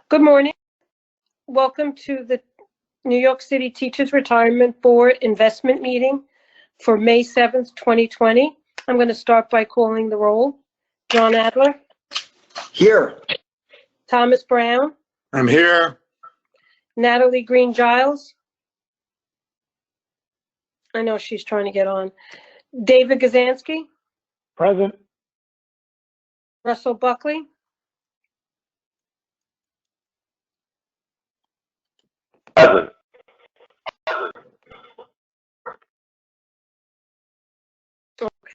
Good morning. Welcome to the New York City Teachers Retirement Board investment meeting for May 7th, 2020. I'm going to start by calling the roll. John Adler. Here. Thomas Brown. I'm here. Natalie Green-Giles. I know she's trying to get on. David Gazansky. Present. Russell Buckley. Present.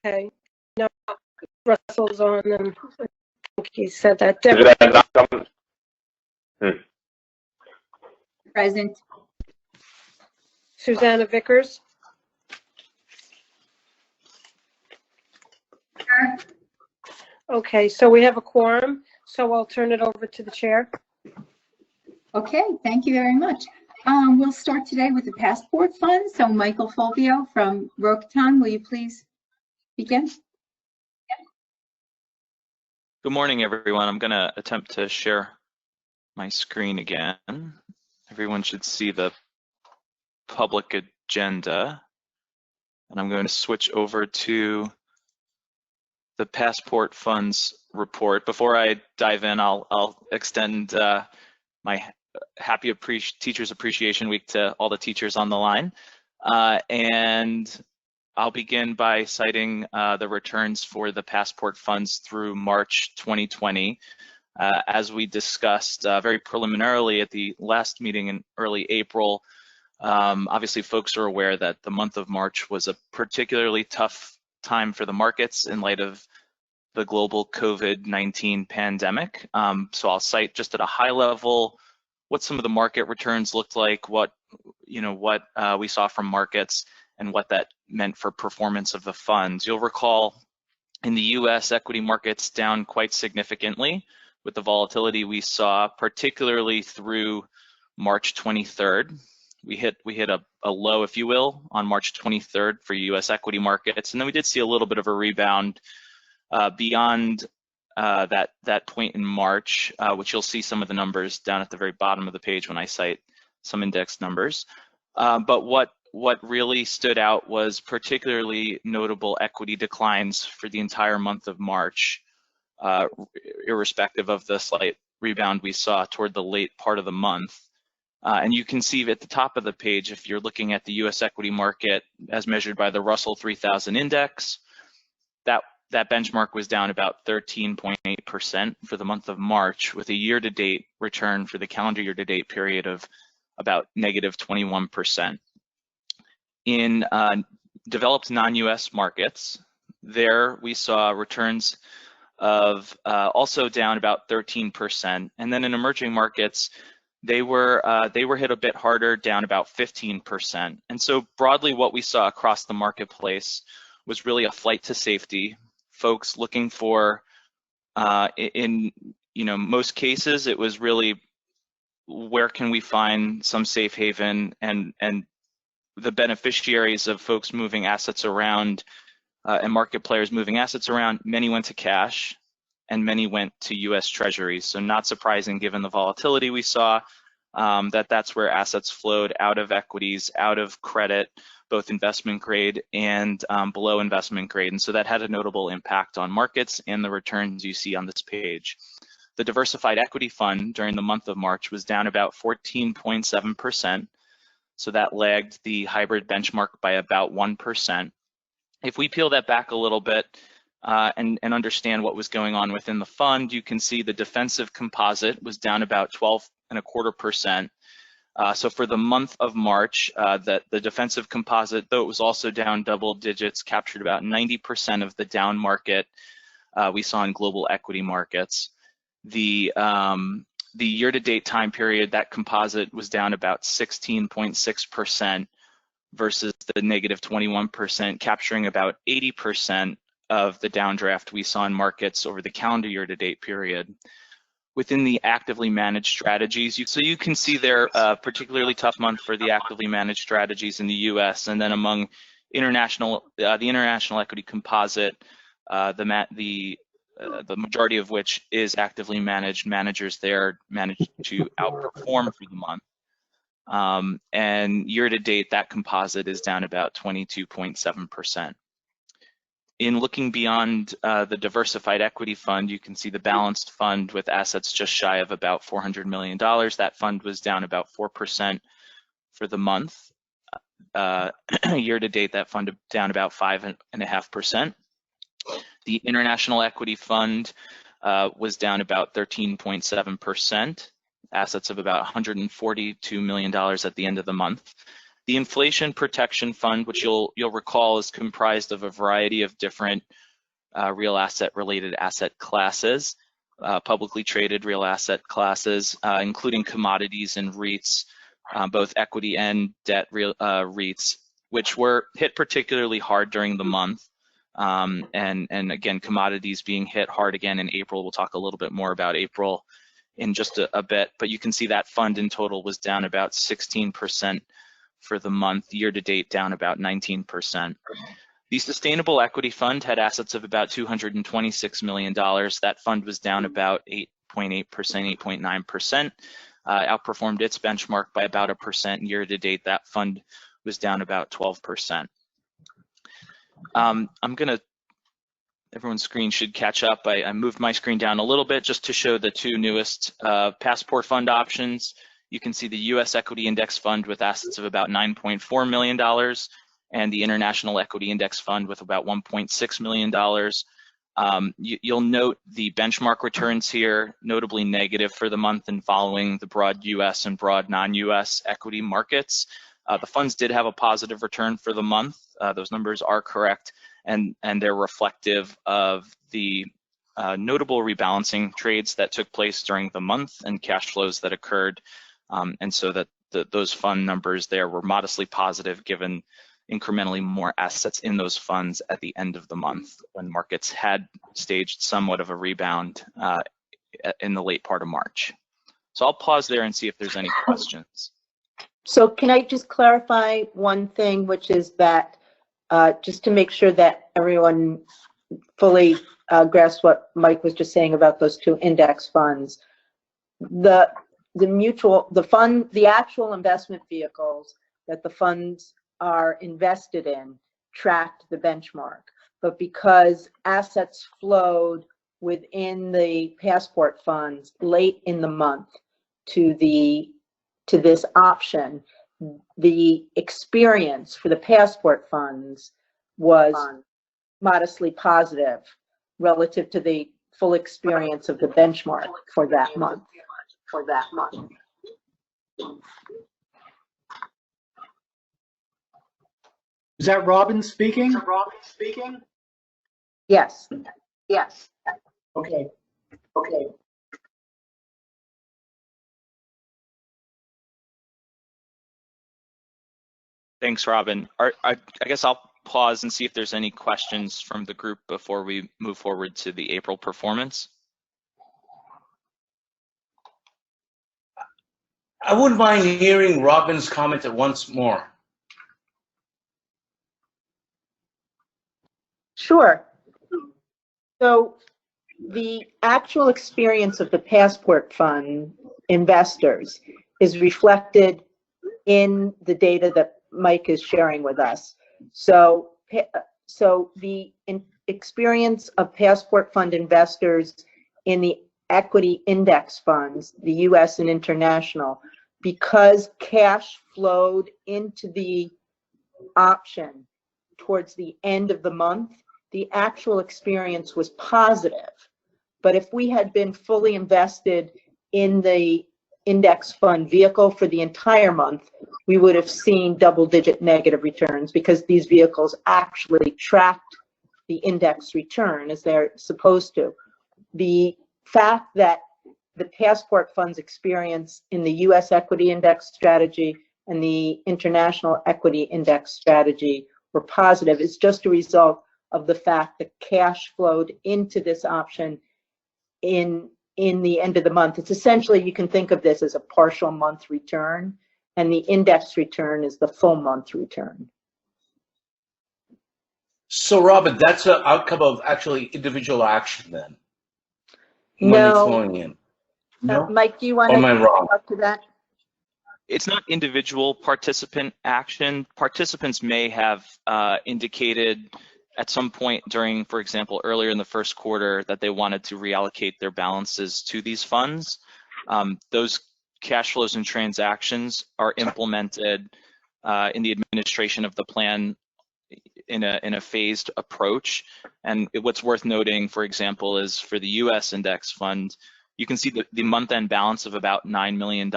Okay. No, Russell's on, and I think he said that. Is that not coming? Present. Susanna Vickers. Okay, so we have a quorum, so I'll turn it over to the chair. Okay, thank you very much. We'll start today with the passport fund. So Michael Fulvio from Roqueton, will you please begin? Good morning, everyone. I'm going to attempt to share my screen again. Everyone should see the public agenda. And I'm going to switch over to the passport funds report. Before I dive in, I'll extend my happy Teachers Appreciation Week to all the teachers on the line. And I'll begin by citing the returns for the passport funds through March 2020. As we discussed very preliminarily at the last meeting in early April, obviously folks are aware that the month of March was a particularly tough time for the markets in light of the global COVID-19 pandemic. So I'll cite just at a high level what some of the market returns looked like, what we saw from markets, and what that meant for performance of the funds. You'll recall in the US, equity markets down quite significantly with the volatility we saw, particularly through March 23rd. We hit a low, if you will, on March 23rd for US equity markets, and then we did see a little bit of a rebound beyond that point in March, which you'll see some of the numbers down at the very bottom of the page when I cite some index numbers. But what really stood out was particularly notable equity declines for the entire month of March, irrespective of the slight rebound we saw toward the late part of the month. And you can see at the top of the page, if you're looking at the US equity market as measured by the Russell 3000 index, that benchmark was down about 13.8% for the month of March, with a year-to-date return for the calendar year-to-date period of about negative 21%. In developed non-US markets, there we saw returns of also down about 13%. And then in emerging markets, they were hit a bit harder, down about 15%. And so broadly, what we saw across the marketplace was really a flight to safety. Folks looking for, in most cases, it was really where can we find some safe haven, and the beneficiaries of folks moving assets around and market players moving assets around, many went to cash and many went to US Treasuries. So not surprising given the volatility we saw, that's where assets flowed out of equities, out of credit, both investment grade and below investment grade. And so that had a notable impact on markets and the returns you see on this page. The diversified equity fund during the month of March was down about 14.7%. So that lagged the hybrid benchmark by about 1%. If we peel that back a little bit and understand what was going on within the fund, you can see the defensive composite was down about 12.25%. So for the month of March, the defensive composite, though it was also down double digits, captured about 90% of the down market we saw in global equity markets. The year-to-date time period, that composite was down about 16.6% versus the negative 21%, capturing about 80% of the downdraft we saw in markets over the calendar year-to-date period. Within the actively managed strategies, so you can see there a particularly tough month for the actively managed strategies in the US, and then among the international equity composite, the the majority of which is actively managed. Managers there managed to outperform for the month. And year to date, that composite is down about 22.7%. In looking beyond the diversified equity fund, you can see the balanced fund with assets just shy of about $400 million. That fund was down about 4% for the month. Year to date, that fund down about 5.5%. The international equity fund was down about 13.7%, assets of about $142 million at the end of the month. The inflation protection fund, which you'll recall is comprised of a variety of different real asset related asset classes, publicly traded real asset classes, including commodities and REITs, both equity and debt REITs, which were hit particularly hard during the month. And again, commodities being hit hard again in April. We'll talk a little bit more about April in just a bit, but you can see that fund in total was down about 16% for the month. Year to date, down about 19%. The Sustainable Equity Fund had assets of about $226 million. That fund was down about 8.8%, 8.9%, outperformed its benchmark by about 1%. Year to date, that fund was down about 12%. Everyone's screen should catch up. I moved my screen down a little bit just to show the two newest passport fund options. You can see the U.S. Equity Index Fund with assets of about $9.4 million and the International Equity Index Fund with about $1.6 million. You'll note the benchmark returns here, notably negative for the month and following the broad U.S. and broad non-U.S. equity markets. The funds did have a positive return for the month. Those numbers are correct, and they're reflective of the notable rebalancing trades that took place during the month and cash flows that occurred. And so that those fund numbers there were modestly positive given incrementally more assets in those funds at the end of the month when markets had staged somewhat of a rebound in the late part of March. So I'll pause there and see if there's any questions. So can I just clarify one thing, which is that just to make sure that everyone fully grasps what Mike was just saying about those two index funds. The actual investment vehicles that the funds are invested in tracked the benchmark, but because assets flowed within the passport funds late in the month to this option, the experience for the passport funds was modestly positive relative to the full experience of the benchmark for that month. Is that Robin speaking? Yes. Okay. Thanks, Robin. I guess I'll pause and see if there's any questions from the group before we move forward to the April performance. I wouldn't mind hearing Robin's comment once more. Sure. So the actual experience of the passport fund investors is reflected in the data that Mike is sharing with us. So the experience of passport fund investors in the equity index funds, the US and international, because cash flowed into the option towards the end of the month, the actual experience was positive. But if we had been fully invested in the index fund vehicle for the entire month, we would have seen double-digit negative returns because these vehicles actually tracked the index return as they're supposed to. The fact that the passport funds experience in the US equity index strategy and the international equity index strategy were positive is just a result of the fact that cash flowed into this option in the end of the month. It's essentially, you can think of this as a partial month return, and the index return is the full month return. So, Robin, that's an outcome of actually individual action then. money No. flowing in? No? Mike, do you want Or to am I wrong? talk to that? It's not individual participant action. Participants may have indicated at some point during, for example, earlier in the first quarter that they wanted to reallocate their balances to these funds. Those cash flows and transactions are implemented in the administration of the plan in a phased approach. And what's worth noting, for example, is for the US index fund, you can see the month-end balance of about $9 million.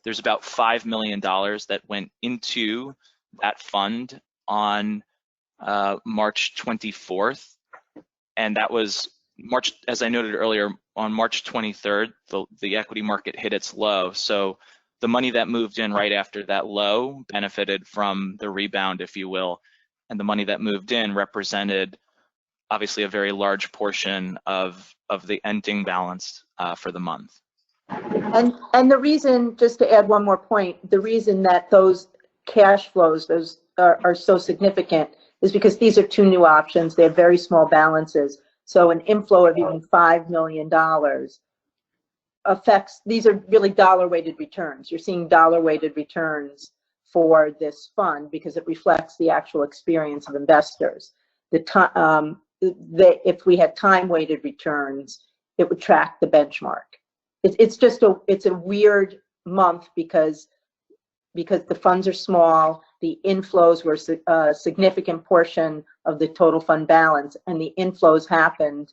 There's about $5 million that went into that fund on March 24th. And that was March, as I noted earlier, on March 23rd, the equity market hit its low. So the money that moved in right after that low benefited from the rebound, if you will. And the money that moved in represented obviously a very large portion of the ending balance for the month. And the reason, just to add one more point, the reason that those cash flows are so significant is because these are two new options. They have very small balances. So an inflow of even $5 million affects, these are really dollar-weighted returns. You're seeing dollar-weighted returns for this fund because it reflects the actual experience of investors. If we had time-weighted returns, it would track the benchmark. It's a weird month because the funds are small, the inflows were a significant portion of the total fund balance, and the inflows happened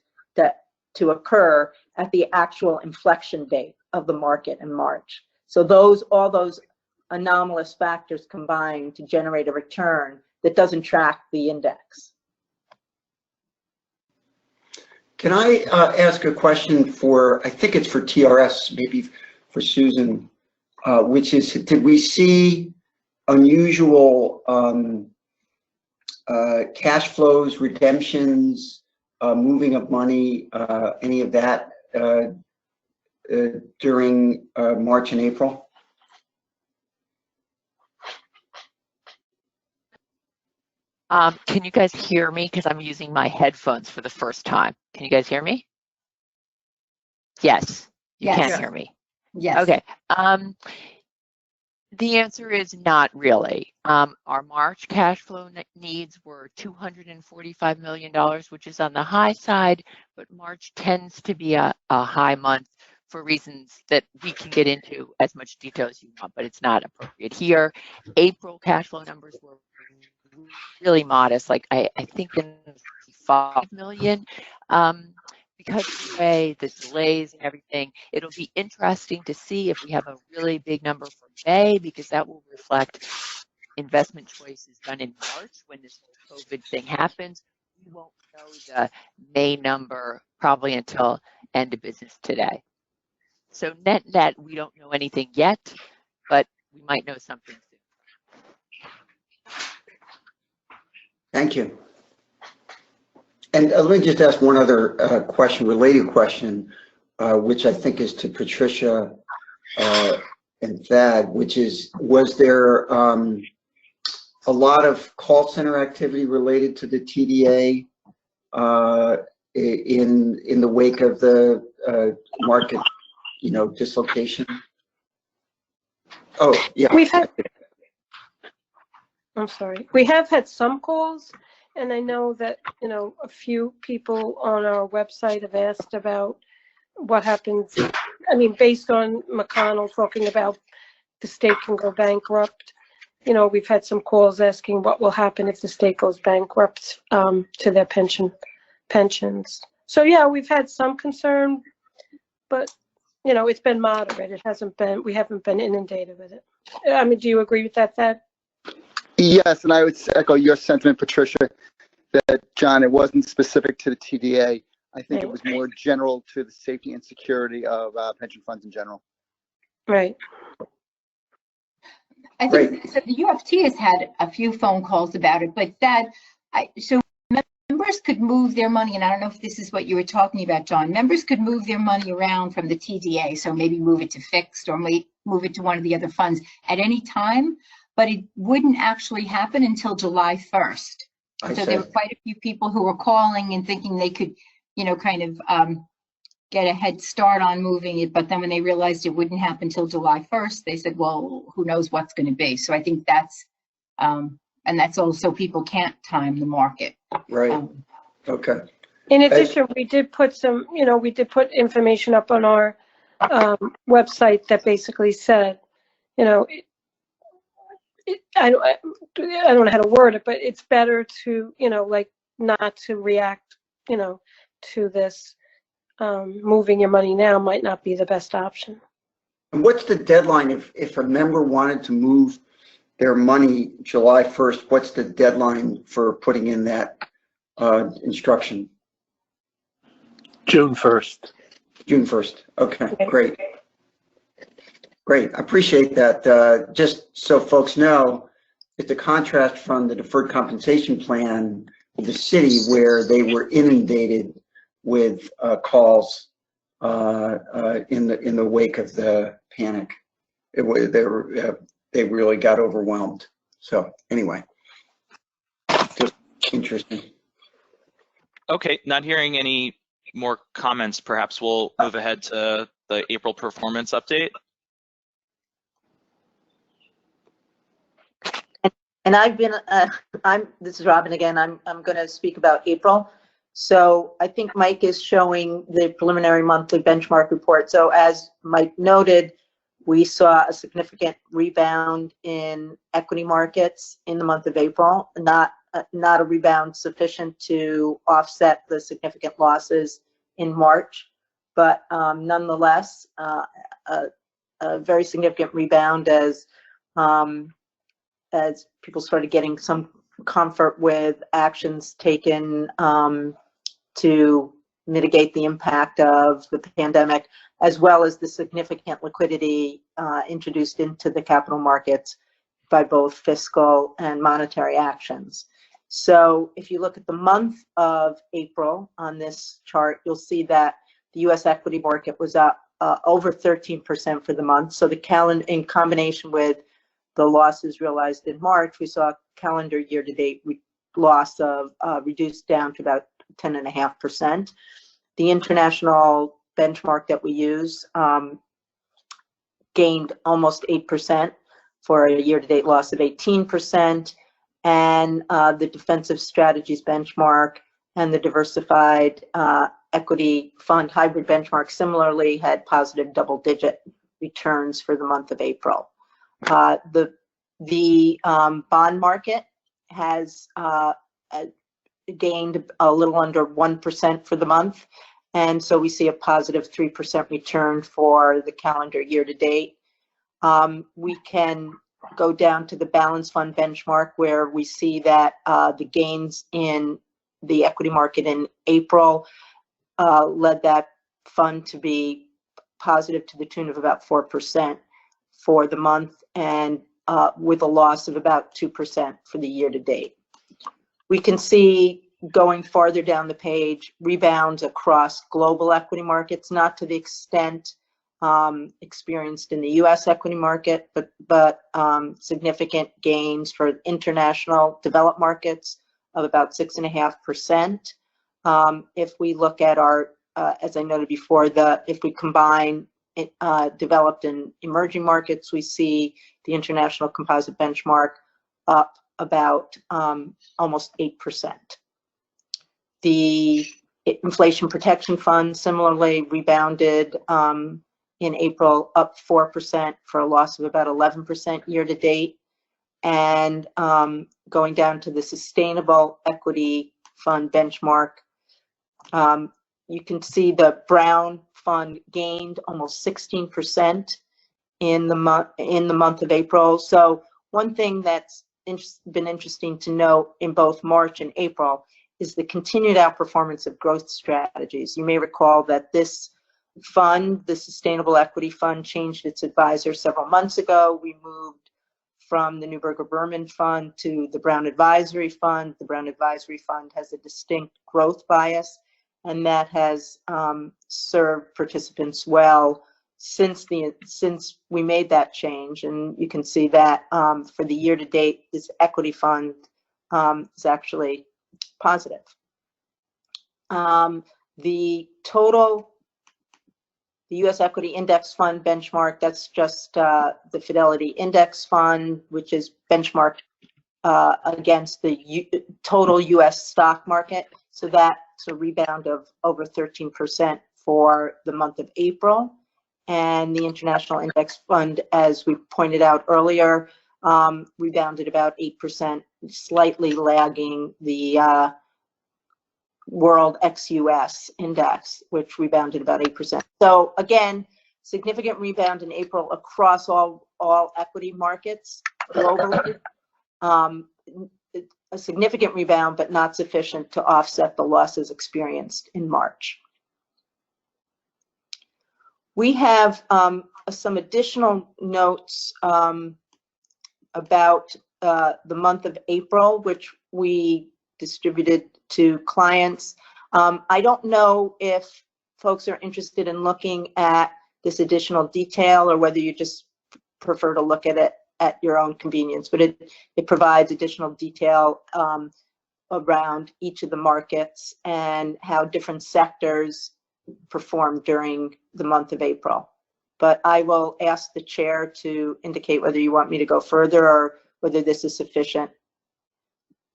to occur at the actual inflection date of the market in March. So all those anomalous factors combine to generate a return that doesn't track the index. Can I ask a question for, I think it's for TRS, maybe for Susan, which is, did we see unusual cash flows, redemptions, moving of money, any of that during March and April? Can you guys hear me? Because I'm using my headphones for the first time. Can you guys hear me? Yes, you can hear me. Yes. Okay. The answer is not really. Our March cash flow needs were $245 million, which is on the high side, but March tends to be a high month for reasons that we can get into as much detail as you want, but it's not appropriate here. April cash flow numbers were really modest, like I think in 5 million. Because of the way the delays and everything, it'll be interesting to see if we have a really big number for May, because that will reflect investment choices done in March when this whole COVID thing happens. We won't know the May number probably until end of business today. So net, we don't know anything yet, but we might know something soon. Thank you. And let me just ask one other question, related question, which I think is to Patricia and Thad, which is, was there a lot of call center activity related to the TDA in the wake of the market, dislocation? Oh, yeah. I'm sorry. We have had some calls, and I know that, a few people on our website have asked about what happens. I mean, based on McConnell talking about the state can go bankrupt, we've had some calls asking what will happen if the state goes bankrupt to their pensions. So yeah, we've had some concern, but it's been moderate. We haven't been inundated with it. I mean, do you agree with that, Thad? Yes, and I would echo your sentiment, Patricia, that, John, it wasn't specific to the TDA. I think it was more general to the safety and security of pension funds in general. Right. I think so. The UFT has had a few phone calls about it, but so members could move their money, and I don't know if this is what you were talking about, John. Members could move their money around from the TDA, so maybe move it to fixed or move it to one of the other funds at any time, but it wouldn't actually happen until July 1st. So there were quite a few people who were calling and thinking they could, kind of get a head start on moving it, but then when they realized it wouldn't happen until July 1st, they said, well, who knows what's going to be. So I think that's, and that's also people can't time the market. Right. Okay. In addition, we did put some, we did put information up on our website that basically said, I don't know how to word it, but it's better to, like not to react, to this. Moving your money now might not be the best option. And what's the deadline if a member wanted to move their money July 1st? What's the deadline for putting in that instruction? June 1st. June 1st. Okay, great. Great, I appreciate that. Just so folks know, it's a contrast from the deferred compensation plan of the city where they were inundated with calls in the wake of the panic. They really got overwhelmed. So anyway, just interesting. Okay, not hearing any more comments. Perhaps we'll move ahead to the April performance update. And I've been, this is Robin again. I'm going to speak about April. So I think Mike is showing the preliminary monthly benchmark report. So as Mike noted, we saw a significant rebound in equity markets in the month of April, not a rebound sufficient to offset the significant losses in March, but nonetheless, a very significant rebound as people started getting some comfort with actions taken to mitigate the impact of the pandemic, as well as the significant liquidity introduced into the capital markets by both fiscal and monetary actions. So if you look at the month of April on this chart, you'll see that the U.S. equity market was up over 13% for the month. So the calendar, in combination with the losses realized in March, we saw a calendar year-to-date loss of reduced down to about 10.5%. The international benchmark that we use gained almost 8% for a year-to-date loss of 18%. And the defensive strategies benchmark and the diversified equity fund hybrid benchmark similarly had positive double-digit returns for the month of April. The bond market has gained a little under 1% for the month, and so we see a positive 3% return for the calendar year to date. We can go down to the balance fund benchmark where we see that the gains in the equity market in April led that fund to be positive to the tune of about 4% for the month, and with a loss of about 2% for the year to date. We can see going farther down the page rebounds across global equity markets, not to the extent experienced in the U.S. equity market, but significant gains for international developed markets of about 6.5%. If we look at our, as I noted before, if we combine developed and emerging markets, we see the international composite benchmark up about almost 8%. The inflation protection fund similarly rebounded in April, up 4% for a loss of about 11% year to date. And going down to the sustainable equity fund benchmark, you can see the Brown fund gained almost 16% in the month of April. So one thing that's been interesting to note in both March and April is the continued outperformance of growth strategies. You may recall that this fund, the Sustainable Equity Fund, changed its advisor several months ago. We moved from the Neuberger Berman Fund to the Brown Advisory Fund. The Brown Advisory Fund has a distinct growth bias, and that has served participants well since we made that change. And you can see that for the year to date, this equity fund is actually positive. The total The U.S. Equity Index Fund benchmark, that's just the Fidelity Index Fund, which is benchmarked against the total U.S. stock market. So that's a rebound of over 13% for the month of April. And the International Index Fund, as we pointed out earlier, rebounded about 8%, slightly lagging the World ex-US Index, which rebounded about 8%. So again, significant rebound in April across all equity markets globally. A significant rebound, but not sufficient to offset the losses experienced in March. We have some additional notes about the month of April, which we distributed to clients. I don't know if folks are interested in looking at this additional detail or whether you just prefer to look at it at your own convenience, but it provides additional detail around each of the markets and how different sectors performed during the month of April. But I will ask the chair to indicate whether you want me to go further or whether this is sufficient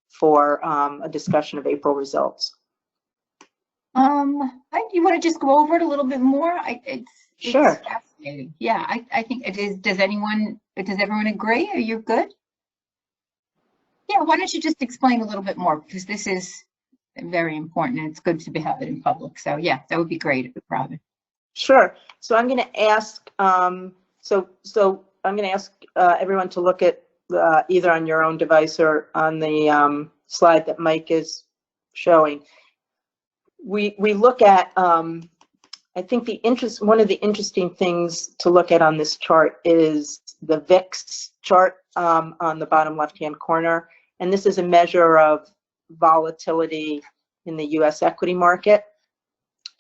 for a discussion of April results. You want to just go over it a little bit more? It's Sure. Fascinating. Yeah, I think it is. Does everyone agree? Are you good? Yeah, why don't you just explain a little bit more, because this is very important and it's good to have it in public. So yeah, that would be great, Robin. Sure. So I'm going to ask, so I'm going to ask everyone to look at either on your own device or on the slide that Mike is showing. We look at, I think one of the interesting things to look at on this chart is the VIX chart on the bottom left-hand corner. And this is a measure of volatility in the U.S. equity market.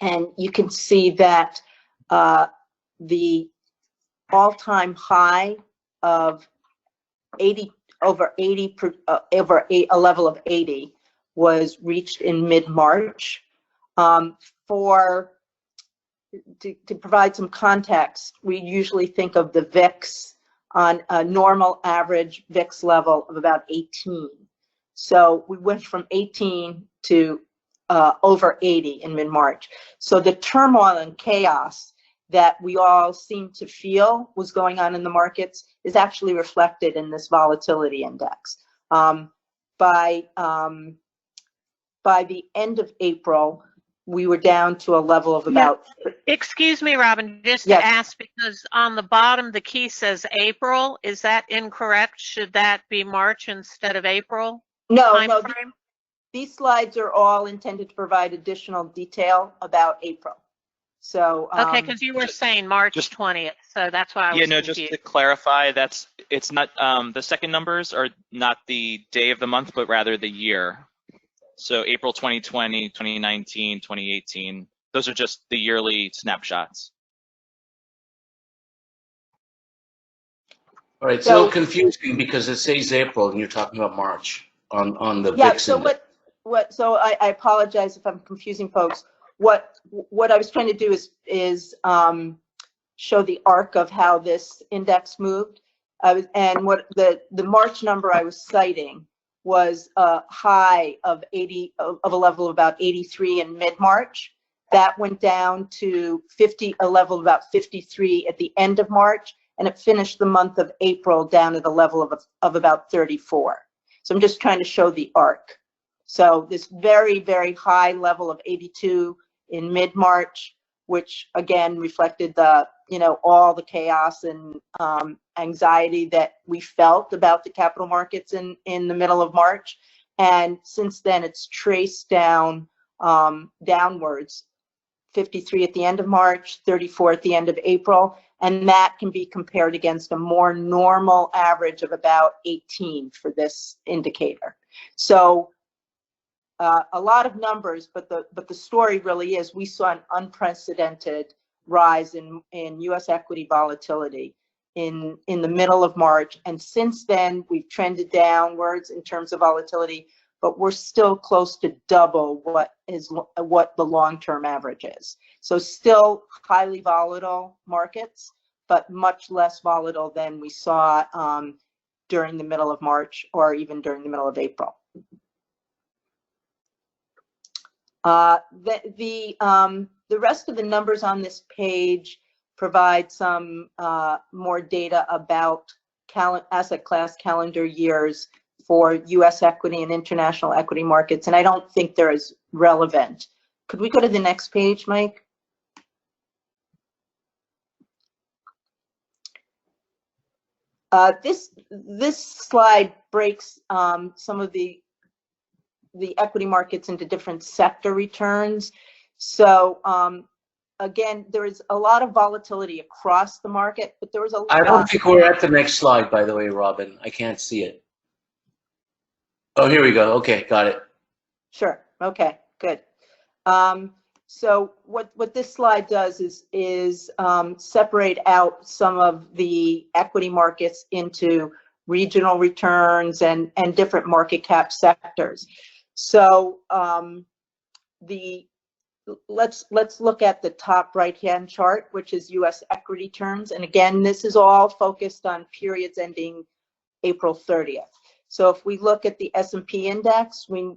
And you can see that the all-time high of a level of 80 was reached in mid-March. To provide some context, we usually think of the VIX on a normal average VIX level of about 18. So we went from 18 to over 80 in mid-March. So the turmoil and chaos that we all seem to feel was going on in the markets is actually reflected in this volatility index. By the end of April, we were down to a level of about... Excuse me, Robin, just to ask, because on the bottom the key says April. Is that incorrect? Should that be March instead of April? No, these slides are all intended to provide additional detail about April. So okay, because you were saying March 20th, so that's why I was confused. Just to clarify, it's not the second numbers are not the day of the month, but rather the year. So April 2020, 2019, 2018, those are just the yearly snapshots. All right, it's a little confusing because it says April and you're talking about March on the VIX. So so I apologize if I'm confusing folks. What I was trying to do is show the arc of how this index moved. And what the March number I was citing was a high of a level of about 83 in mid-March. That went down to a level of about 53 at the end of March, and it finished the month of April down at a level of about 34. So I'm just trying to show the arc. So this very, very high level of 82 in mid-March, which again reflected all the chaos and anxiety that we felt about the capital markets in the middle of March. And since then, it's traced down downwards, 53 at the end of March, 34 at the end of April, and that can be compared against a more normal average of about 18 for this indicator. So a lot of numbers, but the story really is we saw an unprecedented rise in U.S. equity volatility in the middle of March, and since then we've trended downwards in terms of volatility, but we're still close to double what the long-term average is. So still highly volatile markets, but much less volatile than we saw during the middle of March or even during the middle of April. The rest of the numbers on this page provide some more data about asset class calendar years for U.S. equity and international equity markets, and I don't think they're as relevant. Could we go to the next page, Mike? This slide breaks some of the equity markets into different sector returns. So again, there is a lot of volatility across the market, but there was a lot. I don't think we're at the next slide, by the way, Robin. I can't see it. Oh, here we go. Okay, got it. Sure. Okay, good. So what this slide does is separate out some of the equity markets into regional returns and different market cap sectors. So let's look at the top right-hand chart, which is U.S. equity returns. And again, this is all focused on periods ending April 30th. So if we look at the S&P index, we've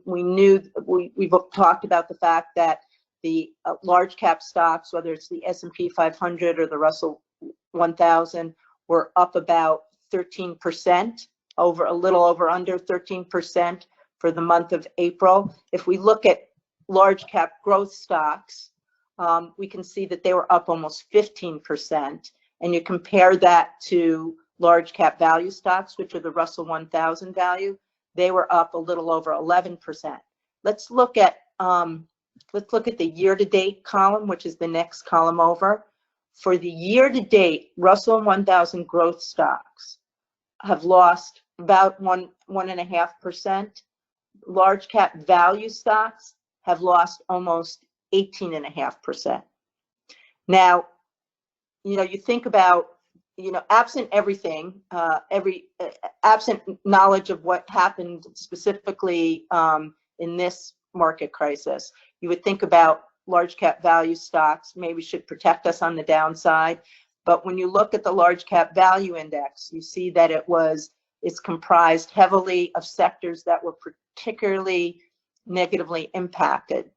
talked about the fact that the large cap stocks, whether it's the S&P 500 or the Russell 1000, were up about 13%, a little over under 13% for the month of April. If we look at large cap growth stocks, we can see that they were up almost 15%. And you compare that to large cap value stocks, which are the Russell 1000 value, they were up a little over 11%. Let's look at the year-to-date column, which is the next column over. For the year-to-date, Russell 1000 growth stocks have lost about 1.5%. Large cap value stocks have lost almost 18.5%. Now, you think about, absent everything, absent knowledge of what happened specifically in this market crisis, you would think about large cap value stocks maybe should protect us on the downside. But when you look at the large cap value index, you see that it's comprised heavily of sectors that were particularly negatively impacted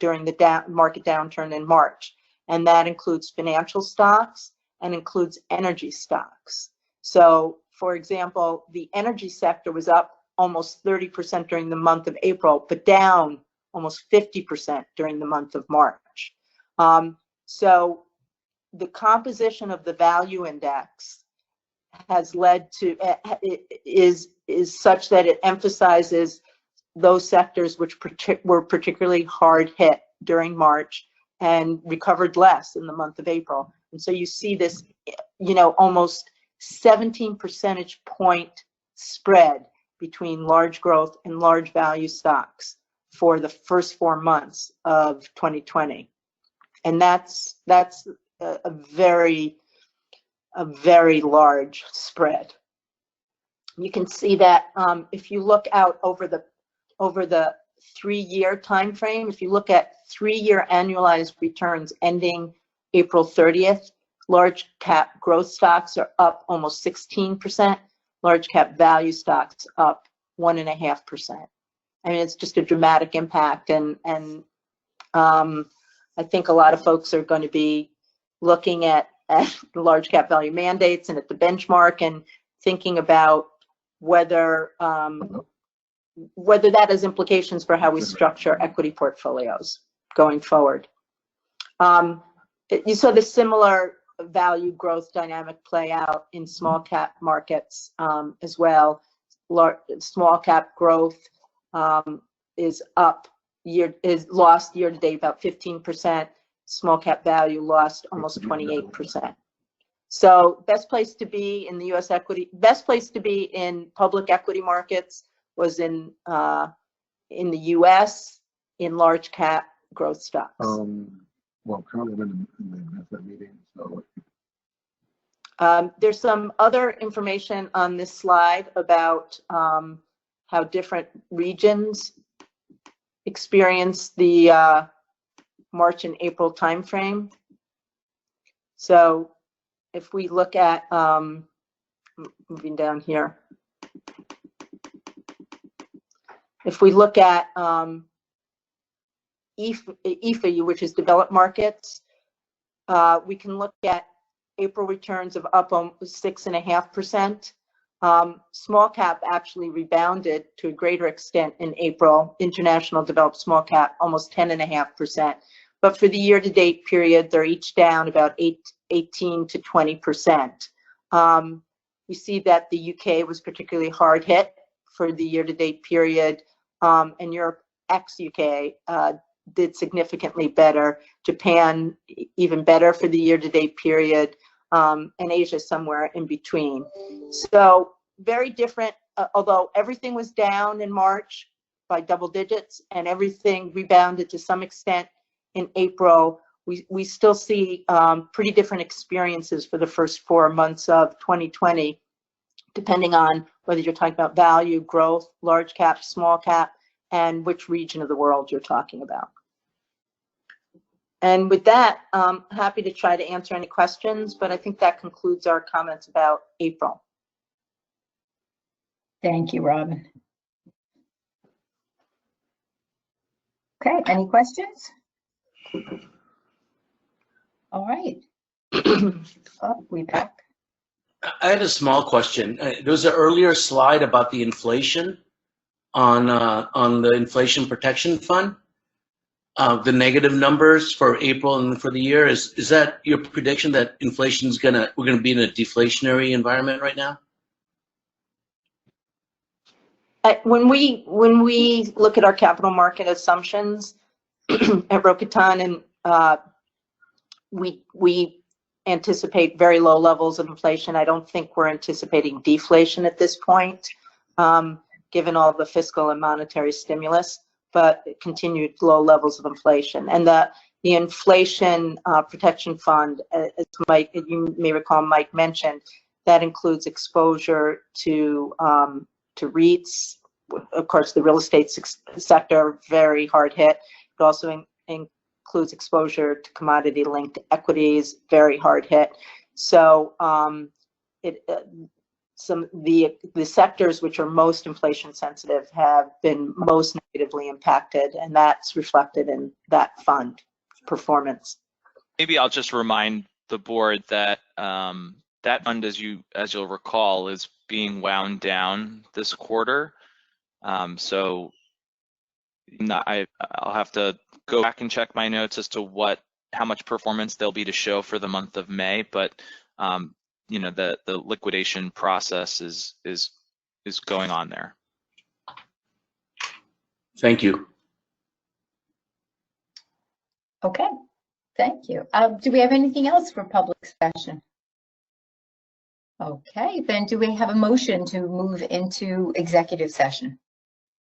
during the market downturn in March. And that includes financial stocks and includes energy stocks. So, for example, the energy sector was up almost 30% during the month of April, but down almost 50% during the month of March. So the composition of the value index has led to, is such that it emphasizes those sectors which were particularly hard hit during March and recovered less in the month of April. And so you see this, almost 17 percentage point spread between large growth and large value stocks for the first 4 months of 2020. And that's a very large spread. You can see that if you look out over the 3-year time frame, if you look at 3-year annualized returns ending April 30th, large cap growth stocks are up almost 16%, large cap value stocks up 1.5%. I mean, it's just a dramatic impact, and I think a lot of folks are going to be looking at the large cap value mandates and at the benchmark and thinking about whether that has implications for how we structure equity portfolios going forward. You saw the similar value growth dynamic play out in small cap markets as well. Small cap growth is lost year to date about 15%. Small cap value lost almost 28%. So best place to be in the U.S. equity, best place to be in public equity markets was in the U.S. in large cap growth stocks. Well, currently I'm in the investment meeting, so. There's some other information on this slide about how different regions experience the March and April timeframe. So if we look at, moving down here, if we look at EFA, which is developed markets, we can look at April returns of up 6.5%. Small cap actually rebounded to a greater extent in April. International developed small cap almost 10.5%. But for the year-to-date period, they're each down about 18 to 20%. We see that the UK was particularly hard hit for the year-to-date period, and Europe ex-UK did significantly better. Japan even better for the year-to-date period, and Asia somewhere in between. So very different, although everything was down in March by double digits and everything rebounded to some extent in April, we still see pretty different experiences for the first 4 months of 2020, depending on whether you're talking about value, growth, large cap, small cap, and which region of the world you're talking about. And with that, I'm happy to try to answer any questions, but I think that concludes our comments about April. Thank you, Robin. Okay, any questions? All right. Oh, we back. I had a small question. There was an earlier slide about the inflation on the Inflation Protection Fund. The negative numbers for April and for the year, is that your prediction that inflation's we're gonna be in a deflationary environment right now? When we look at our capital market assumptions at Rokutan, and we anticipate very low levels of inflation. I don't think we're anticipating deflation at this point, given all the fiscal and monetary stimulus, but continued low levels of inflation. And the Inflation Protection Fund, as Mike, you may recall Mike mentioned, that includes exposure to REITs. Of course, the real estate sector, very hard hit. It also includes exposure to commodity-linked equities, very hard hit. So the sectors which are most inflation sensitive have been most negatively impacted, and that's reflected in that fund performance. Maybe I'll just remind the board that that fund, as you'll recall, is being wound down this quarter. So I'll have to go back and check my notes as to how much performance there'll be to show for the month of May, but you know, the liquidation process is going on there. Thank you. Okay, thank you. Do we have anything else for public session? Okay, then do we have a motion to move into executive session?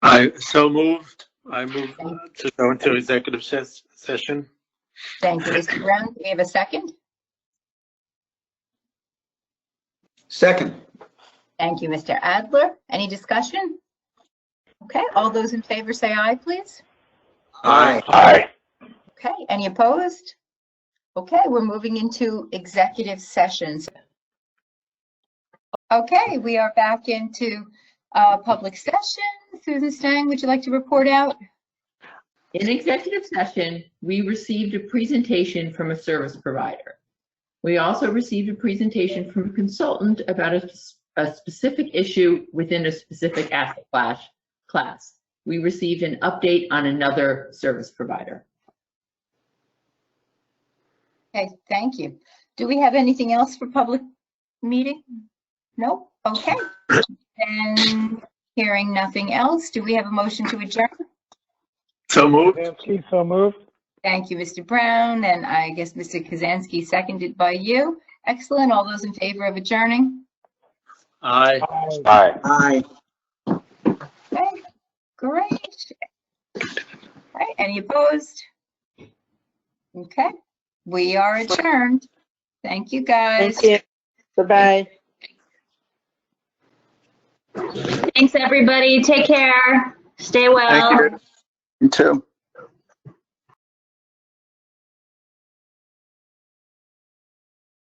I moved. I move to go into executive session. Thank you, Mr. Brown. Do we have a second? Second. Thank you, Mr. Adler. Any discussion? Okay, all those in favor say aye, please. Aye. Aye. Okay, any opposed? Okay, we're moving into executive sessions. Okay, we are back into public session. Susan Stang, would you like to report out? In executive session, we received a presentation from a service provider. We also received a presentation from a consultant about a specific issue within a specific asset class. We received an update on another service provider. Okay, thank you. Do we have anything else for public meeting? No? Okay. Then hearing nothing else, do we have a motion to adjourn? So moved. So moved. Thank you, Mr. Brown, and I guess Mr. Kazansky, seconded by you. Excellent. All those in favor of adjourning? Aye. Aye. Aye. Okay, great. All right, any opposed? Okay, we are adjourned. Thank you, guys. Thank you. Bye-bye. Thank Thanks, everybody. Take care. Stay well. Thank you. You too.